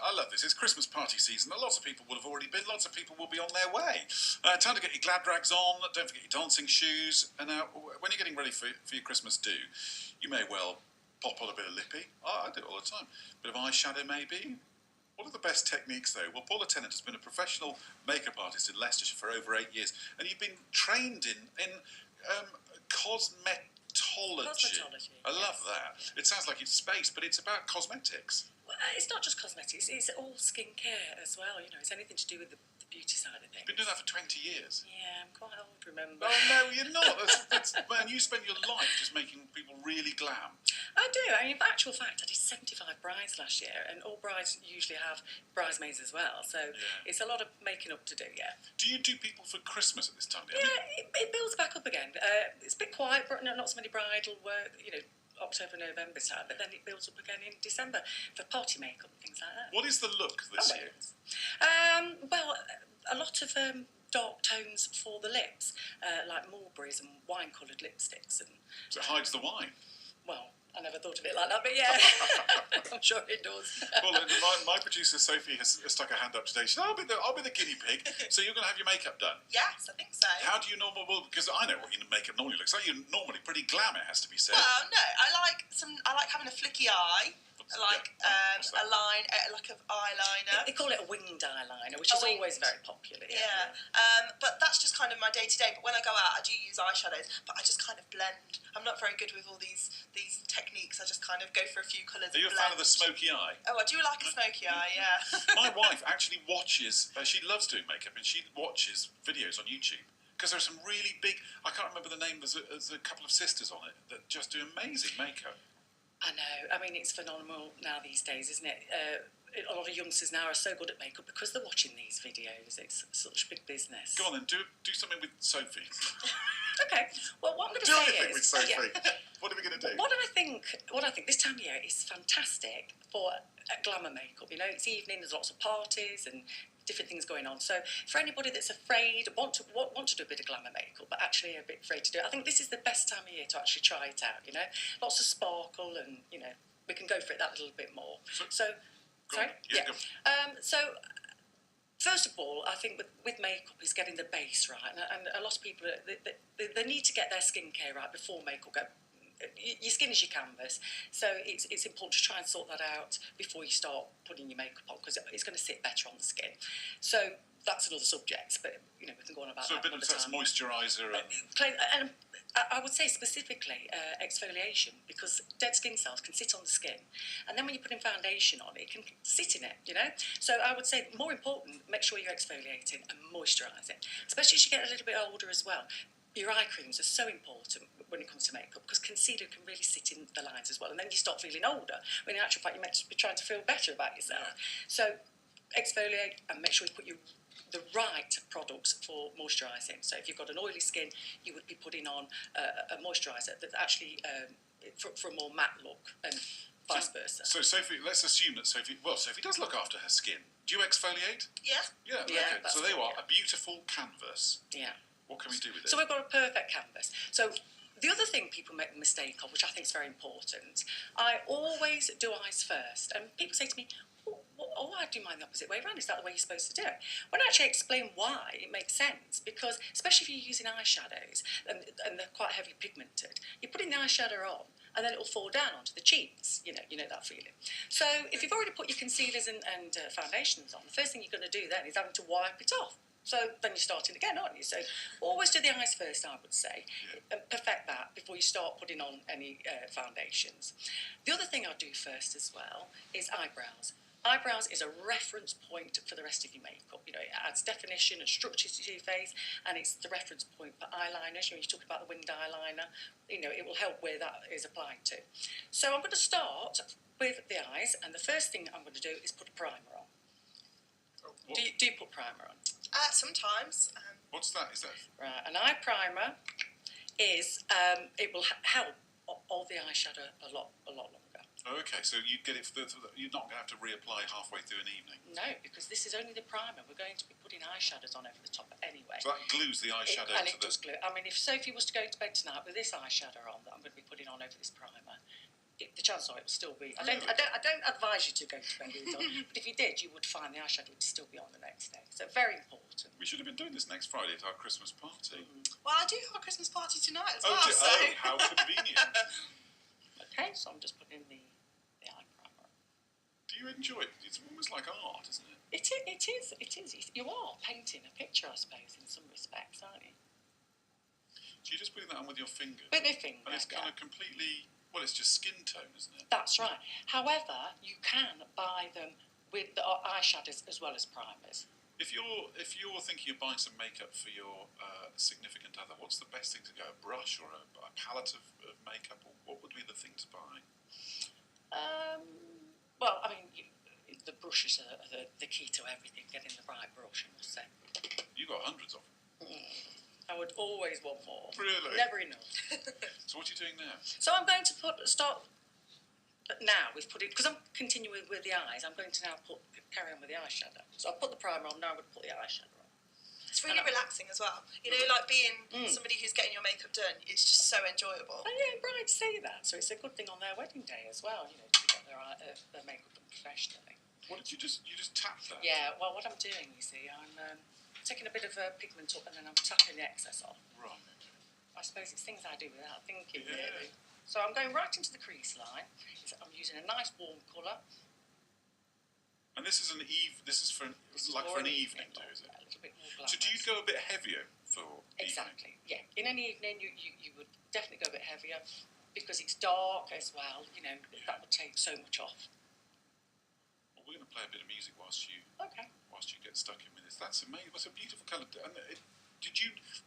I love this. It's Christmas party season. Lots of people will have already been. Lots of people will be on their way. Time to get your glad rags on. Don't forget your dancing shoes. And now, when you're getting ready for your Christmas do, you may well pop on a bit of lippy. I do it all the time. Bit of eyeshadow, maybe. What are the best techniques, though? Well, Paula Tennant has been a professional makeup artist in Leicestershire for over 8 years, and you've been trained in cosmetology. Cosmetology. I love that. It sounds like it's space, but it's about cosmetics. Well, it's not just cosmetics, it's all skincare as well, it's anything to do with the beauty side of things. You've been doing that for 20 years. Yeah, I'm quite old, remember. Oh, no, you're not. Man, you spend your life just making people really glam. I do. In actual fact, I did 75 brides last year, and all brides usually have bridesmaids as well, so it's a lot of making up to do, yeah. Do you do people for Christmas at this time? It builds back up again. It's a bit quiet, but not so many bridal work, October, November time, but then it builds up again in December for party makeup and things like that. What is the look this year? Well, a lot of dark tones for the lips, like mulberries and wine-coloured lipsticks. So it hides the wine? Well, I never thought of it like that, but yeah, I'm sure it does. Well, my producer Sophie has stuck her hand up today. She said, I'll be the guinea pig, so you're going to have your makeup done. Yes, I think so. How do you normally, because I know what your makeup normally looks like. You're normally pretty glam, it has to be said. Well, no, I like having a flicky eye. A line, like of eyeliner. They call it a winged eyeliner, which is always very popular. Yeah. But that's just kind of my day-to-day. But when I go out, I do use eyeshadows, but I just kind of blend. I'm not very good with all these techniques. I just kind of go for a few colours. Are you a fan of the smoky eye? Oh, I do like a smoky eye, yeah. My wife actually watches, she loves doing makeup, and she watches videos on YouTube. Because there's some really big, I can't remember the name, there's a couple of sisters on it that just do amazing makeup. I know. It's phenomenal now these days, isn't it? A lot of youngsters now are so good at makeup because they're watching these videos. It's such big business. Go on then, do something with Sophie. Okay. Well, what I'm going to say is... Do anything with Sophie. What are we going to do? What I think this time of year is fantastic for glamour makeup. It's evening, there's lots of parties and different things going on. So for anybody that's afraid, want to do a bit of glamour makeup, but actually a bit afraid to do it, I think this is the best time of year to actually try it out. Lots of sparkle, and we can go for it that little bit more. So first of all, I think with makeup is getting the base right, and a lot of people they need to get their skincare right before makeup. Your skin is your canvas, so it's important to try and sort that out before you start putting your makeup on, because it's going to sit better on the skin. So that's another subject, but we can go on about that. So a bit of moisturiser and I would say specifically exfoliation, because dead skin cells can sit on the skin, and then when you're putting foundation on, it can sit in it. So I would say more important, make sure you're exfoliating and moisturising, especially as you get a little bit older as well. Your eye creams are so important when it comes to makeup, because concealer can really sit in the lines as well, and then you start feeling older, when in actual fact you're meant to be trying to feel better about yourself. So exfoliate and make sure you put the right products for moisturising. So if you've got an oily skin, you would be putting on a moisturiser that's actually for a more matte look, and vice versa. So Sophie, let's assume that Sophie does look after her skin. Do you exfoliate? Yeah. Yeah. Okay. So there you are, a beautiful canvas. Yeah. What can we do with it? So we've got a perfect canvas. So the other thing people make the mistake of, which I think is very important, I always do eyes first. And people say to me, I do mine the opposite way around. Is that the way you're supposed to do it? When I actually explain why, it makes sense. Because especially if you're using eyeshadows and they're quite heavy pigmented, you're putting the eyeshadow on, and then it'll fall down onto the cheeks. You know that feeling. So if you've already put your concealers and foundations on, the first thing you're going to do then is having to wipe it off. So then you're starting again, aren't you? So always do the eyes first, I would say, and perfect that before you start putting on any foundations. The other thing I do first as well is eyebrows. Eyebrows is a reference point for the rest of your makeup. It adds definition and structure to your face, and it's the reference point for eyeliners. When you talk about the winged eyeliner, it will help where that is applied to. So I'm going to start with the eyes, and the first thing I'm going to do is put a primer on. Do you put primer on? Sometimes. What's that? Is that right? An eye primer is it will help hold the eyeshadow a lot longer. Oh, okay. So you get it. You're not going to have to reapply halfway through an evening. No, because this is only the primer. We're going to be putting eyeshadows on over the top anyway. So that glues the eyeshadow. And it does glue. If Sophie was to go to bed tonight with this eyeshadow on that I'm going to be putting on over this primer, the chance are it will still be. I don't advise you to go to bed with it on, but if you did, you would find the eyeshadow would still be on the next day. So very important. We should have been doing this next Friday at our Christmas party. Well, I do have a Christmas party tonight as well. How convenient. Okay, so I'm just putting the eye primer. Do you enjoy it? It's almost like art, isn't it? It is. You are painting a picture, I suppose, in some respects, aren't you? So you're just putting that on with your finger? With my finger, and it's kind of completely... Well, it's just skin tone, isn't it? That's right. However, you can buy them with the eyeshadows as well as primers. If you're thinking of buying some makeup for your significant other, what's the best thing to go? A brush or a palette of makeup? Or what would be the thing to buy? Well, I mean, the brushes are the key to everything. Getting the right brush, I must say. You've got hundreds of them. I would always want more. Really? Never enough. So what are you doing now? So I'm going to start now with putting, because I'm continuing with the eyes, I'm going to now carry on with the eyeshadow. So I'll put the primer on, now I'm going to put the eyeshadow on. It's really relaxing as well. You know, like being somebody who's getting your makeup done, it's just so enjoyable. Oh yeah, brides say that, so it's a good thing on their wedding day as well, you know, to get their makeup done professionally. What did you just tap that? Yeah, well what I'm doing, you see, I'm taking a bit of pigment up and then I'm tapping the excess off. Right. I suppose it's things I do without thinking, Yeah. really. So I'm going right into the crease line. I'm using a nice warm colour. And this is for an evening, is it? A little bit more glamorous. So do you go a bit heavier for Exactly, yeah. In an evening, you would definitely go a bit heavier because it's dark as well, you know, that would take so much off. Well, we're going to play a bit of music whilst you get stuck in with this. That's amazing. What's a beautiful colour. And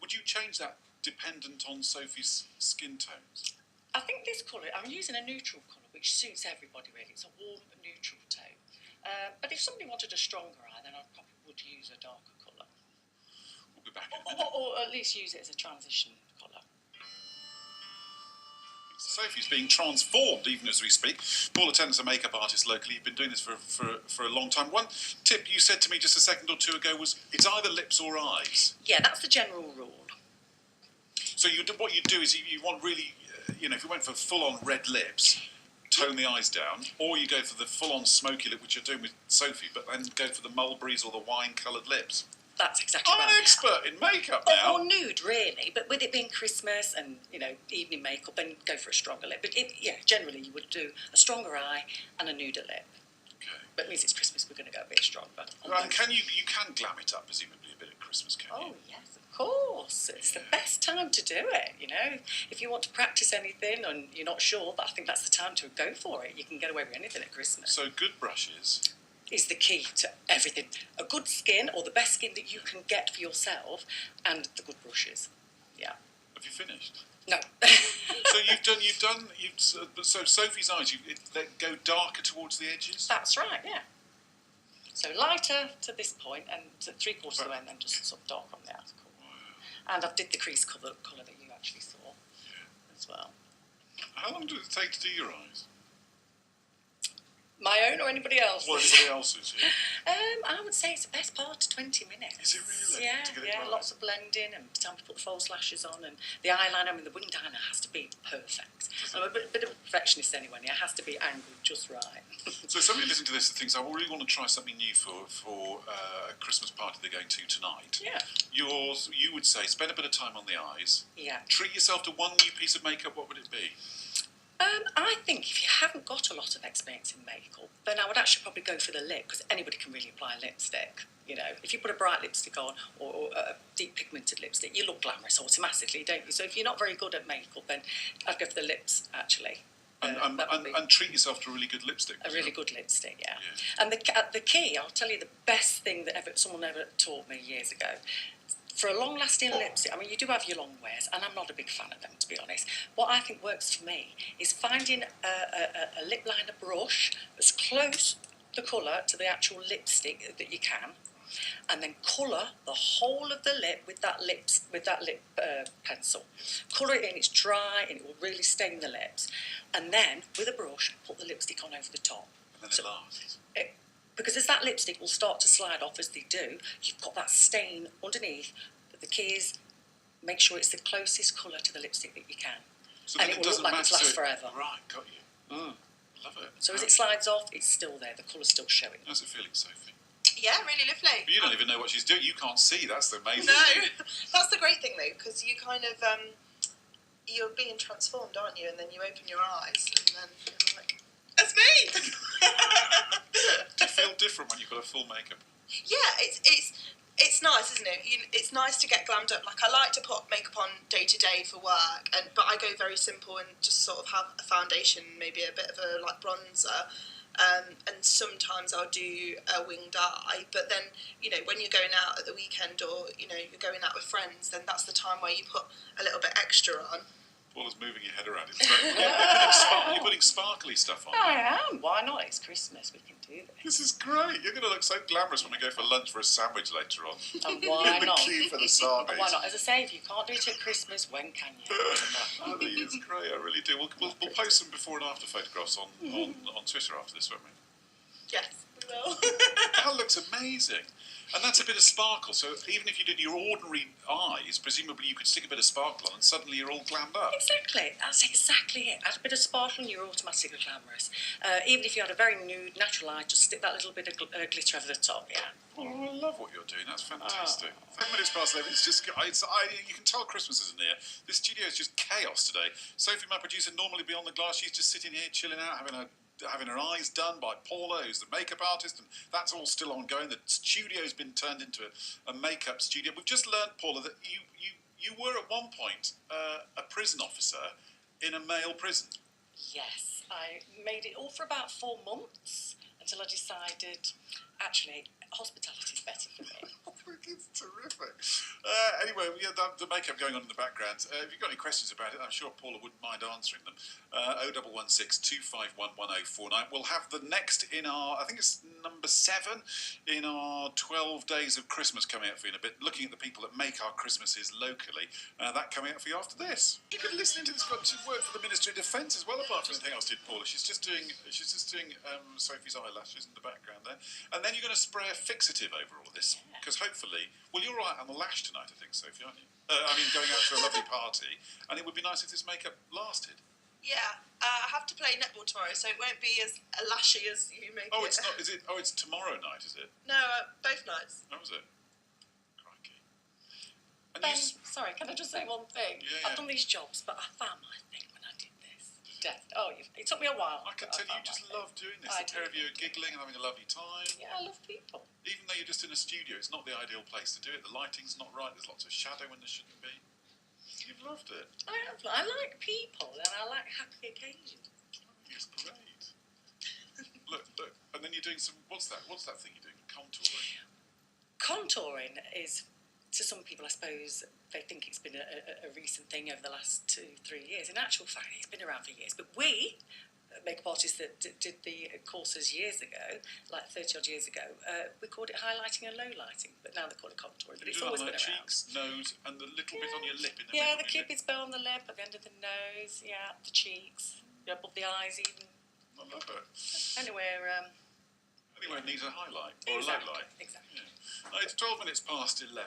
would you change that dependent on Sophie's skin tones? I think this colour, I'm using a neutral colour which suits everybody really. It's a warm neutral tone. But if somebody wanted a stronger eye, then I probably would use a darker colour. We'll be back in a minute. Or at least use it as a transition colour. Sophie's being transformed even as we speak. Paula Tennant's a makeup artist locally. You've been doing this for a long time. One tip you said to me just a second or two ago was it's either lips or eyes. Yeah, that's the general rule. So what you do is you want really, you know, if you went for full-on red lips, tone the eyes down, or you go for the full-on smoky lip, which you're doing with Sophie, but then go for the mulberries or the wine-coloured lips. That's exactly right. I'm an expert in makeup now. Or nude, really, but with it being Christmas and, you know, evening makeup, then go for a stronger lip. But, generally you would do a stronger eye and a nuder lip. Okay. But it means it's Christmas, we're going to go a bit stronger. And you can glam it up, presumably, a bit at Christmas, can you? Oh, yes, of course. It's the best time to do it, you know. If you want to practice anything and you're not sure, but I think that's the time to go for it. You can get away with anything at Christmas. So good brushes is the key to everything. A good skin, or the best skin that you can get for yourself, and the good brushes. Yeah. Have you finished? No. So Sophie's eyes, they go darker towards the edges? That's right, yeah. So lighter to this point, and to 3/4 of the way, and then just sort of dark on the outer corner. Wow. And I did the crease colour that you actually saw as well. How long does it take to do your eyes? My own or anybody else? Well, anybody else's, yeah. I would say it's the best part of 20 minutes. Is it really? Yeah, lots of blending and time to put the false lashes on and the eyeliner. I mean, the winged eyeliner has to be perfect. I'm a bit of a perfectionist anyway. It has to be angled just right. So somebody listening to this and thinks, I really want to try something new for a Christmas party they're going to tonight. Yeah. You would say, spend a bit of time on the eyes. Yeah. Treat yourself to one new piece of makeup. What would it be? I think if you haven't got a lot of experience in makeup, then I would actually probably go for the lip, because anybody can really apply lipstick. You know, if you put a bright lipstick on or a deep pigmented lipstick, you look glamorous automatically, don't you? So if you're not very good at makeup, then I'd go for the lips, actually. And treat yourself to a really good lipstick. A really good lipstick, yeah. And the key, I'll tell you the best thing that someone ever taught me years ago. For a long-lasting lipstick, I mean, you do have your long wears, and I'm not a big fan of them, to be honest. What I think works for me is finding a lip liner brush as close the colour to the actual lipstick that you can, and then colour the whole of the lip with that lip pencil. Colour it in, it's dry, and it will really stain the lips. And then, with a brush, put the lipstick on over the top. And then it lasts. Because as that lipstick will start to slide off as they do, you've got that stain underneath. But the key is make sure it's the closest colour to the lipstick that you can. So and it will look like it's last forever. Right, got you. Love it. So as it slides off, it's still there. The colour's still showing. How's it feeling, Sophie? Yeah, really lovely. But you don't even know what she's doing. You can't see. That's the amazing No, thing. that's the great thing though, because you kind of you're being transformed, aren't you? And then you open your eyes, and then you're like, "That's me." Do you feel different when you've got a full makeup? Yeah, it's nice, isn't it? It's nice to get glammed up. Like I like to put makeup on day to day for work, but I go very simple and just sort of have a foundation, maybe a bit of a like bronzer. And sometimes I'll do a winged eye, but then, when you're going out at the weekend or, you're going out with friends, then that's the time where you put a little bit extra on. Paula's moving your head around. It's great. You're putting sparkly stuff on. I am. Why not? It's Christmas. We can do this. This is great. You're going to look so glamorous when we go for lunch for a sandwich later on. And why in not? the queue for the sarnies. Why not? As I say, if you can't do it at Christmas, when can you? I think it's great. I really do. We'll post some before and after photographs on Twitter after this, won't we? Yes, we will. That looks amazing. And that's a bit of sparkle. So even if you did your ordinary eyes, presumably you could stick a bit of sparkle on and suddenly you're all glammed up. Exactly. That's exactly it. Add a bit of sparkle and you're automatically glamorous. Even if you had a very nude, natural eye, just stick that little bit of glitter over the top, yeah. Oh, I love what you're doing. That's fantastic. 5 minutes past 11. It's just, you can tell Christmas isn't here. This studio is just chaos today. Sophie, my producer, normally be on the glass. She's just sitting here, chilling out, having her eyes done by Paula, who's the makeup artist, and that's all still ongoing. The studio's been turned into a makeup studio. We've just learned, Paula, that you were at one point a prison officer in a male prison. Yes, I made it all for about 4 months until I decided, actually, hospitality's better for me. It's terrific. Anyway, we have the makeup going on in the background. If you've got any questions about it, I'm sure Paula wouldn't mind answering them. 0116 251 1049. We'll have the next in our, I think it's number 7 in our 12 Days of Christmas coming out for you in a bit, looking at the people that make our Christmases locally. That coming out for you after this. You could listen to this, got to work for the Ministry of Defence as well, apart from anything else, did Paula. She's just doing Sophie's eyelashes in the background there. And then you're going to spray a fixative over all of this, because hopefully, well, you're right on the lash tonight, I think, Sophie, aren't you? Going out to a lovely party, and it would be nice if this makeup lasted. Yeah, I have to play netball tomorrow, so it won't be as lashy as you make it. Oh, it's not. Is it? Oh, it's tomorrow night, is it? No, both nights. Oh, is it? Crikey. And Ben, sorry, can I just say one thing? Yeah. I've done these jobs, but I found my thing when I did this. It took me a while. I can tell you just love doing this. The pair of you are giggling and having a lovely time. Yeah, I love people. Even though you're just in a studio, it's not the ideal place to do it. The lighting's not right. There's lots of shadow when there shouldn't be. You've loved it. I like people and I like happy occasions. It's great. Look. And then you're doing some... What's that thing you're doing? Contouring. Contouring is, to some people, I suppose, they think it's been a recent thing over the last 2-3 years. In actual fact, it's been around for years. But we, makeup artists that did the courses years ago, like 30-odd years ago, we called it highlighting and low lighting, but now they call it contouring. But it's always been around. Cheeks, nose, and the little bit on your lip in the middle. Yeah, the cupid's bow on the lip, at the end of the nose, the cheeks, above the eyes even. I love it. Anywhere it needs a highlight or a low light. Exactly. Yeah. It's 12 minutes past 11.